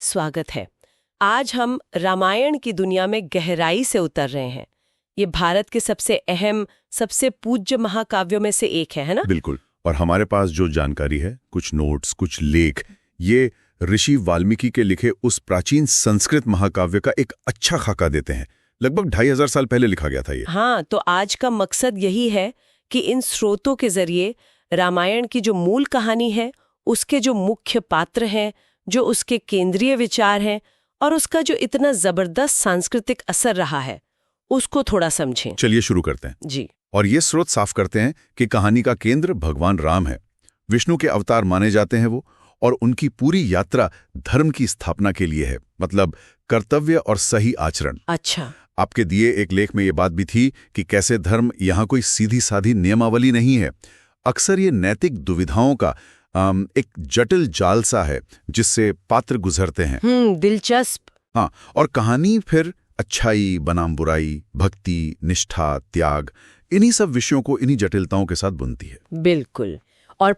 स्वागत है। आज हम रामायण की दुनिया में गहराई से उतर रहे हैं। ये भारत के सबसे अहम, सबसे पूज्य महाकाव्यों में से एक है ना? बिल्कुल। और हमारे पास जो जानकारी है, कुछ नोट्स, कुछ लेख, ये ऋषि वाल्मीकि के लिखे उस प्राचीन संस्कृत महाकाव्य का एक अच्छा खाका देते हैं। लगभग 2500 साल पहले लिखा गया था ये। हाँ, तो आज का मकसद यही है कि इन स्रोतों के जरिए रामायण की जो मूल कहानी है, उसके जो मुख्य पात्र हैं, जो उसके केंद्रीय विचार हैं और उसका जो इतना जबरदस्त सांस्कृतिक असर रहा है, उसको थोड़ा समझें। चलिए शुरू करते हैं जी। और ये स्रोत साफ करते हैं कि कहानी का केंद्र भगवान राम है। विष्णु के अवतार माने जाते हैं वो, और उनकी पूरी यात्रा धर्म की स्थापना के लिए है, मतलब कर्तव्य और सही आचरण। अच्छा। आपके दिए एक लेख में ये बात भी थी कि कैसे धर्म यहाँ कोई सीधी साधी नियमावली नहीं है। अक्सर ये नैतिक दुविधाओं का एक जटिल जाल सा है जिससे पात्र गुजरते हैं। दिलचस्प। हाँ, और कहानी फिर अच्छाई बनाम बुराई, भक्ति, निष्ठा, त्याग, इन्हीं सब विषयों को इन्हीं जटिलताओं के साथ बुनती है। बिल्कुल। और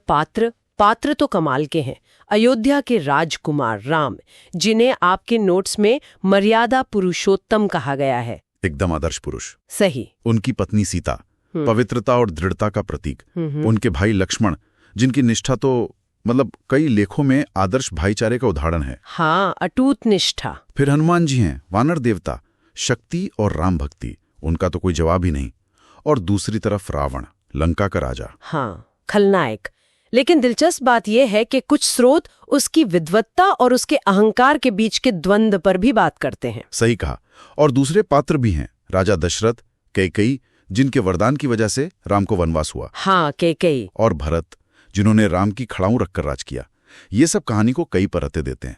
पात्र तो कमाल के हैं। अयोध्या के राजकुमार राम, जिन्हें आपके नोट्स में मर्यादा पुरुषोत्तम कहा गया है। एकदम आदर्श पुरुष। सही। उनकी पत्नी सीता, पवित्रता और दृढ़ता का प्रतीक। उनके भाई लक्ष्मण, जिनकी निष्ठा तो मतलब कई लेखों में आदर्श भाईचारे का उदाहरण है। हाँ, अटूट निष्ठा। फिर हनुमान जी हैं, वानर देवता, शक्ति और राम भक्ति, उनका तो कोई जवाब ही नहीं। और दूसरी तरफ रावण, लंका का राजा। हाँ, खलनायक। लेकिन दिलचस्प बात यह है कि कुछ स्रोत उसकी विद्वत्ता और उसके अहंकार के बीच के द्वंद्व पर भी बात करते हैं। सही कहा। और दूसरे पात्र भी हैं, राजा दशरथ, कैकेयी, जिनके वरदान की वजह से राम को वनवास हुआ। हाँ, कैकेयी। और भरत, जिन्होंने राम की खड़ाऊं रखकर राज किया। ये सब कहानी को कई परतें देते हैं।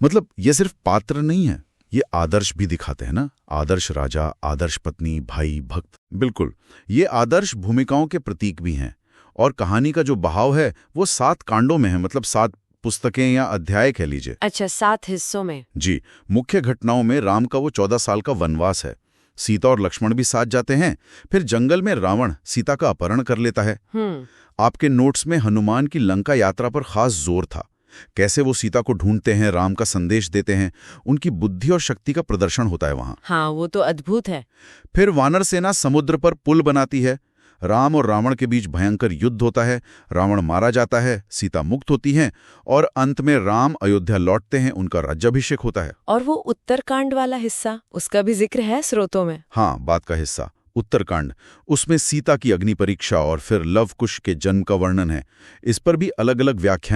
मतलब ये सिर्फ पात्र नहीं है, ये आदर्श भी दिखाते हैं ना। आदर्श राजा, आदर्श पत्नी, भाई, भक्त। बिल्कुल, ये आदर्श भूमिकाओं के प्रतीक भी हैं। और कहानी का जो बहाव है वो 7 कांडों में है, मतलब 7 पुस्तकें या अध्याय कह लीजिए। अच्छा, 7 हिस्सों में। जी। मुख्य घटनाओं में राम का वो 14 साल का वनवास है। सीता और लक्ष्मण भी साथ जाते हैं। फिर जंगल में रावण सीता का अपहरण कर लेता है। आपके नोट्स में हनुमान की लंका यात्रा पर खास जोर था। कैसे वो सीता को ढूंढते हैं, राम का संदेश देते हैं, उनकी बुद्धि और शक्ति का प्रदर्शन होता है वहां। हाँ, वो तो अद्भुत है। फिर वानर सेना समुद्र पर पुल बनाती है। राम और रावण के बीच भयंकर युद्ध होता है। रावण मारा जाता है, सीता मुक्त होती हैं, और अंत में राम अयोध्या लौटते हैं, उनका राज्याभिषेक होता है। और वो उत्तरकांड वाला हिस्सा, उसका भी जिक्र है स्रोतों में। हाँ, बात का हिस्सा उत्तरकांड, उसमें सीता की अग्नि परीक्षा और फिर लव कुश के जन्म का वर्णन है। इस पर भी अलग अलग व्याख्या